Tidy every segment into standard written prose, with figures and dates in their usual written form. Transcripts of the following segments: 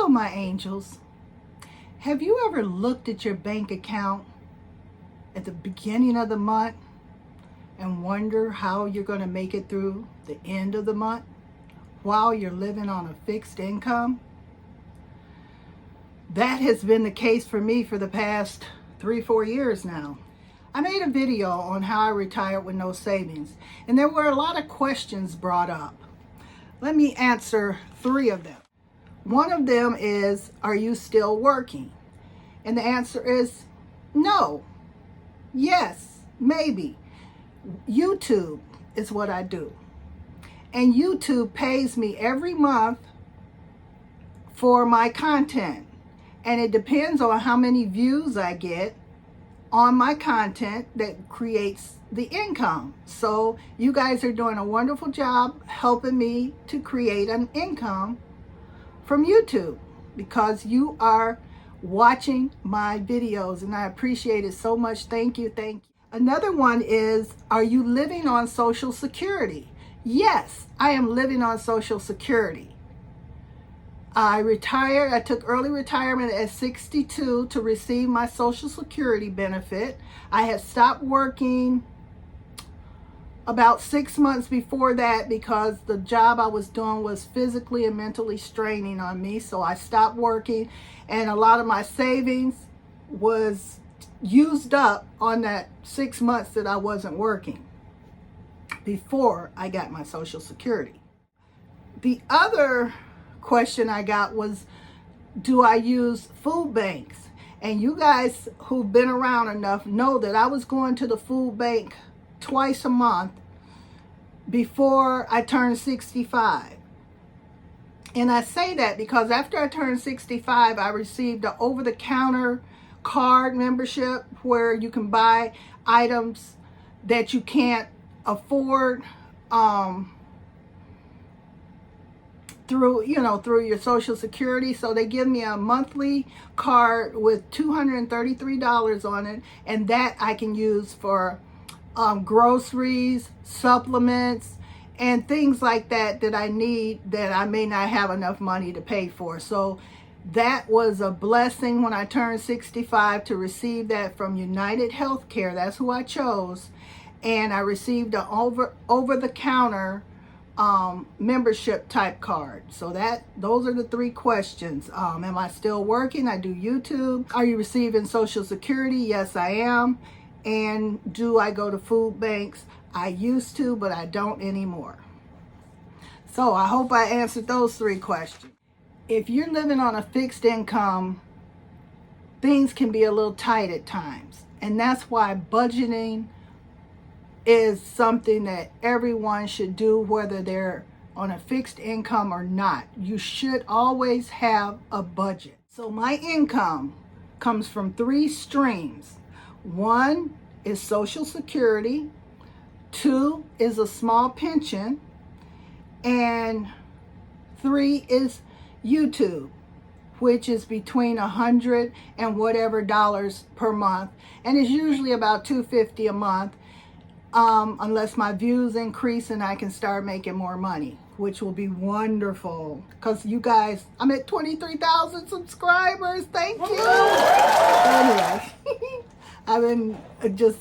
my angels. Have you ever looked at your bank account at the beginning of the month and wonder how you're going to make it through the end of the month while you're living on a fixed income? That has been the case for me for the past 3-4 years now. I made a video on how I retired with no savings, and there were a lot of questions brought up. Let me answer 3 of them. One of them is, are you still working? And the answer is no, yes, maybe. YouTube is what I do. And YouTube pays me every month for my content. And it depends on how many views I get on my content that creates the income. So you guys are doing a wonderful job helping me to create an income from YouTube because you are watching my videos, and I appreciate it so much. Thank you, thank you. Another one is, are you living on Social Security? Yes, I am living on Social Security. I retired, I took early retirement at 62 to receive my Social Security benefit. I had stopped working about 6 months before that because the job I was doing was physically and mentally straining on me. So I stopped working, and a lot of my savings was used up on that 6 months that I wasn't working before I got my Social Security. The other question I got was, do I use food banks? And you guys who've been around enough know that I was going to the food bank twice a month before I turned 65. And I say that because after I turned 65, I received an over-the-counter card membership where you can buy items that you can't afford through your Social Security. So they give me a monthly card with $233 on it, and that I can use for groceries, supplements, and things like that that I need that I may not have enough money to pay for. So that was a blessing when I turned 65 to receive that from United Healthcare. That's who I chose. And I received an over-the-counter membership type card. So those are the 3 questions. Am I still working? I do YouTube. Are you receiving Social Security? Yes, I am. And do I go to food banks? I used to, but I don't anymore. So I hope I answered those 3 questions. If you're living on a fixed income, things can be a little tight at times. And that's why budgeting is something that everyone should do, whether they're on a fixed income or not. You should always have a budget. So my income comes from 3 streams. 1 is Social Security, 2 is a small pension, and 3 is YouTube, which is between $100 and whatever dollars per month, and it's usually about $250 a month, unless my views increase and I can start making more money, which will be wonderful. Because you guys, I'm at 23,000 subscribers. Thank you. Anyway, I've been just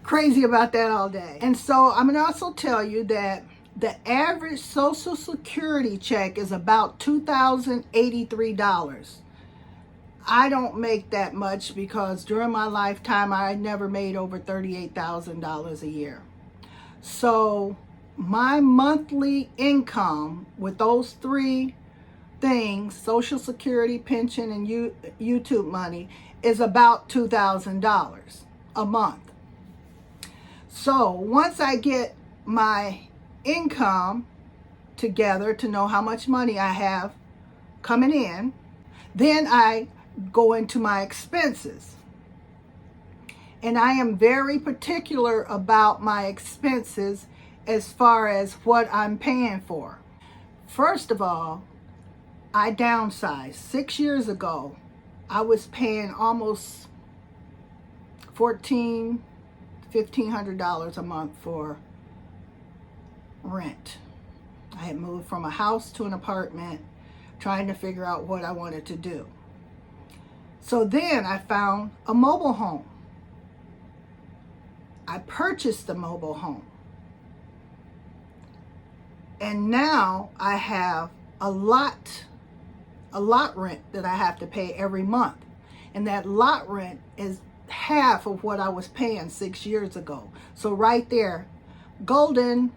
crazy about that all day. And so I'm going to also tell you that the average Social Security check is about $2,083. I don't make that much because during my lifetime, I never made over $38,000 a year. So my monthly income with those 3 things, Social Security, pension, and YouTube money, is about $2,000 a month. So once I get my income together to know how much money I have coming in, then I go into my expenses. And I am very particular about my expenses as far as what I'm paying for. First of all, I downsized. 6 years ago, I was paying almost $1,500 a month for rent. I had moved from a house to an apartment trying to figure out what I wanted to do. So then I found a mobile home. I purchased the mobile home. And now I have a lot rent that I have to pay every month. And that lot rent is half of what I was paying 6 years ago. So right there, golden.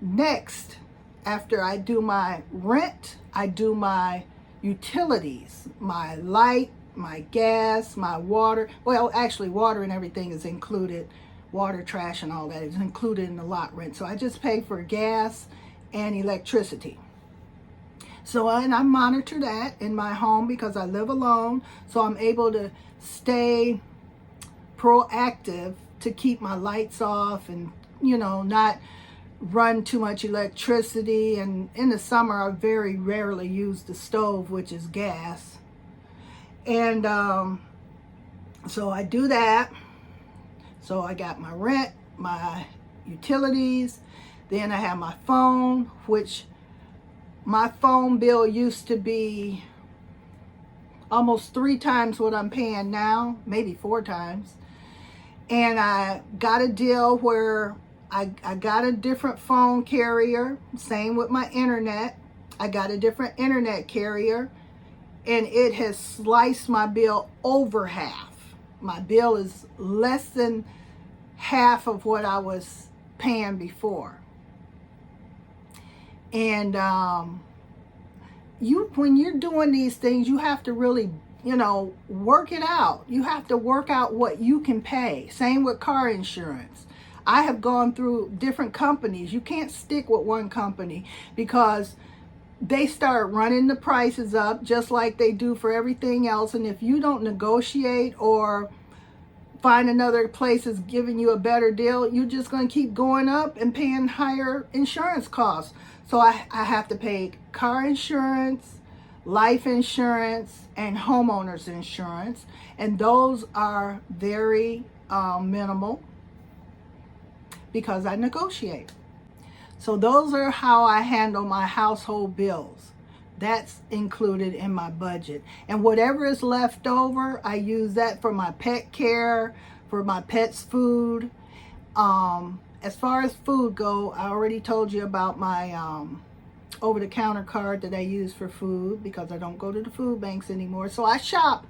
Next, after I do my rent, I do my utilities, my light, my gas, my water. Well, actually, water and everything is included. Water, trash, and all that is included in the lot rent. So I just pay for gas and electricity. So, and I monitor that in my home because I live alone. So I'm able to stay proactive to keep my lights off and, not run too much electricity. And in the summer, I very rarely use the stove, which is gas. And so I do that. So I got my rent, my utilities, then I have my phone, which my phone bill used to be almost 3 times what I'm paying now, maybe 4 times. And I got a deal where I got a different phone carrier, same with my internet. I got a different internet carrier, and it has sliced my bill over half. My bill is less than half of what I was paying before. And when you're doing these things, you have to really, work it out. You have to work out what you can pay. Same with car insurance. I have gone through different companies. You can't stick with one company because they start running the prices up just like they do for everything else. And if you don't negotiate or find another place that's giving you a better deal, you're just going to keep going up and paying higher insurance costs. So I have to pay car insurance, life insurance, and homeowners insurance. And those are very minimal because I negotiate. So those are how I handle my household bills. That's included in my budget. And whatever is left over, I use that for my pet care, for my pet's food. As far as food go, I already told you about my over-the-counter card that I use for food because I don't go to the food banks anymore. So I shop.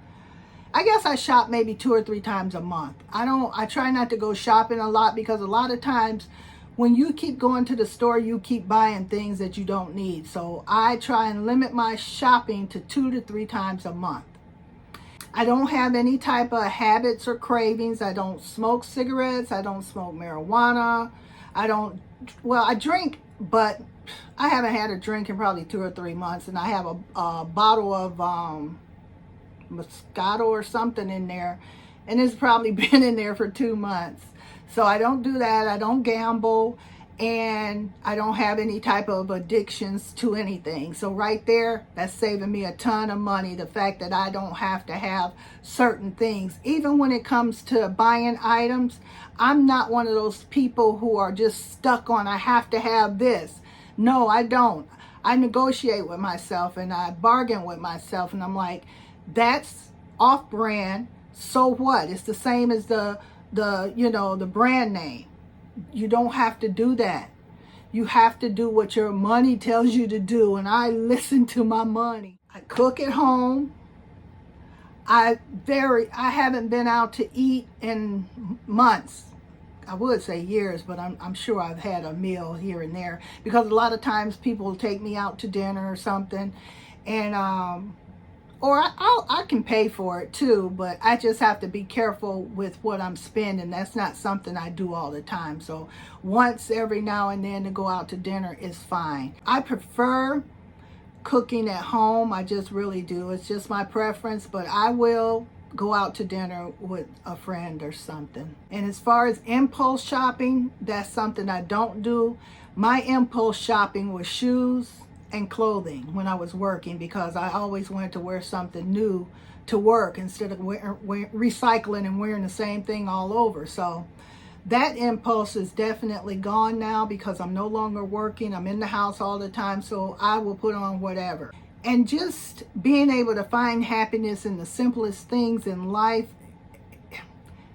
I guess I shop maybe 2 or 3 times a month. I try not to go shopping a lot because a lot of times when you keep going to the store, you keep buying things that you don't need. So I try and limit my shopping to 2 to 3 times a month. I don't have any type of habits or cravings. I don't smoke cigarettes. I don't smoke marijuana. I drink, but I haven't had a drink in probably 2 or 3 months. And I have a bottle of Moscato or something in there. And it's probably been in there for 2 months. So I don't do that. I don't gamble, and I don't have any type of addictions to anything. So right there, that's saving me a ton of money. The fact that I don't have to have certain things. Even when it comes to buying items, I'm not one of those people who are just stuck on, I have to have this. No, I don't. I negotiate with myself and I bargain with myself, and I'm like, that's off-brand. So what? It's the same as the brand name. You don't have to do that. You have to do what your money tells you to do. And I listen to my money. I cook at home. I haven't been out to eat in months. I would say years, but I'm sure I've had a meal here and there because a lot of times people will take me out to dinner or something, and or I can pay for it too, but I just have to be careful with what I'm spending. That's not something I do all the time. So once every now and then to go out to dinner is fine. I prefer cooking at home. I just really do. It's just my preference, but I will go out to dinner with a friend or something. And as far as impulse shopping, that's something I don't do. My impulse shopping was shoes and clothing when I was working because I always wanted to wear something new to work instead of recycling and wearing the same thing all over. So That impulse is definitely gone now because I'm no longer working. I'm in the house all the time, so I will put on whatever. And just being able to find happiness in the simplest things in life,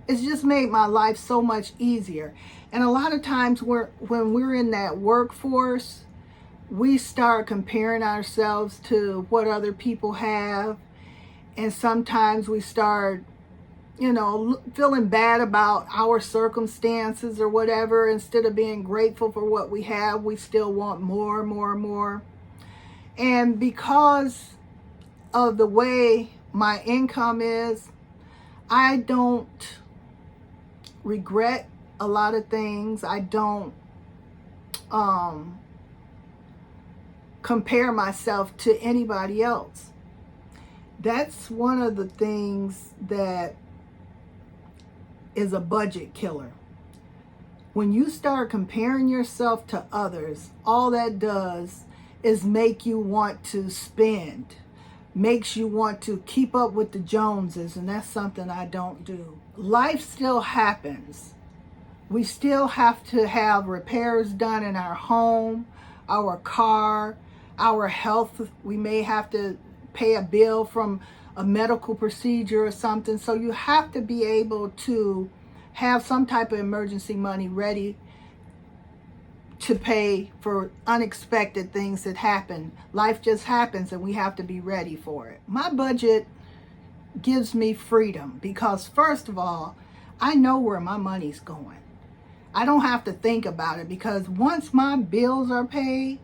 it's just made my life so much easier. And a lot of times when we're in that workforce, we start comparing ourselves to what other people have. And sometimes we start, feeling bad about our circumstances or whatever. Instead of being grateful for what we have, we still want more, more, more. And because of the way my income is, I don't regret a lot of things. I don't compare myself to anybody else. That's one of the things that is a budget killer. When you start comparing yourself to others, all that does is make you want to spend, makes you want to keep up with the Joneses, and that's something I don't do. Life still happens. We still have to have repairs done in our home, our car, our health. We may have to pay a bill from a medical procedure or something. So you have to be able to have some type of emergency money ready to pay for unexpected things that happen. Life just happens and we have to be ready for it. My budget gives me freedom because, first of all, I know where my money's going. I don't have to think about it because once my bills are paid,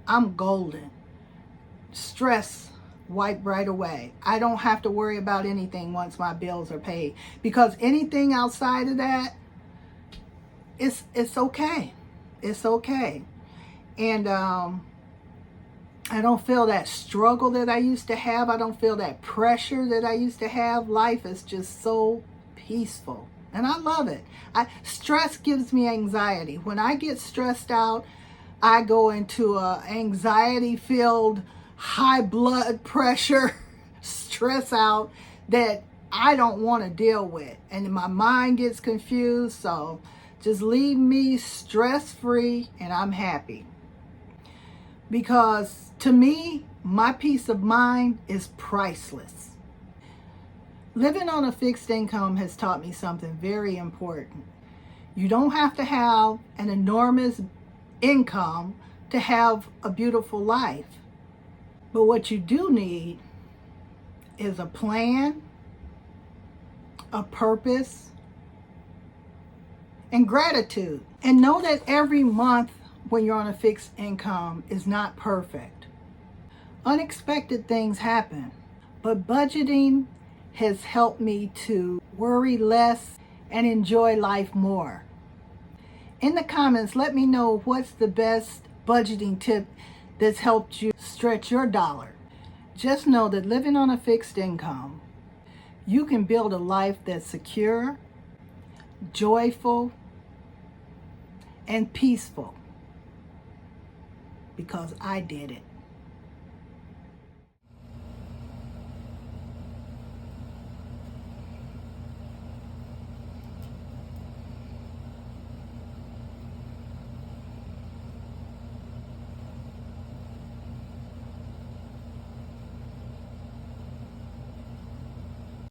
I'm golden. Stress wiped right away. I don't have to worry about anything once my bills are paid, because anything outside of that, it's okay. It's okay. And I don't feel that struggle that I used to have. I don't feel that pressure that I used to have. Life is just so peaceful. And I love it. Stress gives me anxiety. When I get stressed out, I go into a anxiety-filled, high blood pressure, stress out that I don't want to deal with. And my mind gets confused. So just leave me stress-free and I'm happy. Because to me, my peace of mind is priceless. Living on a fixed income has taught me something very important. You don't have to have an enormous income to have a beautiful life. But what you do need is a plan, a purpose, and gratitude. And know that every month when you're on a fixed income is not perfect. Unexpected things happen, but budgeting has helped me to worry less and enjoy life more. In the comments, let me know what's the best budgeting tip that's helped you stretch your dollar. Just know that living on a fixed income, you can build a life that's secure, joyful, and peaceful. Because I did it.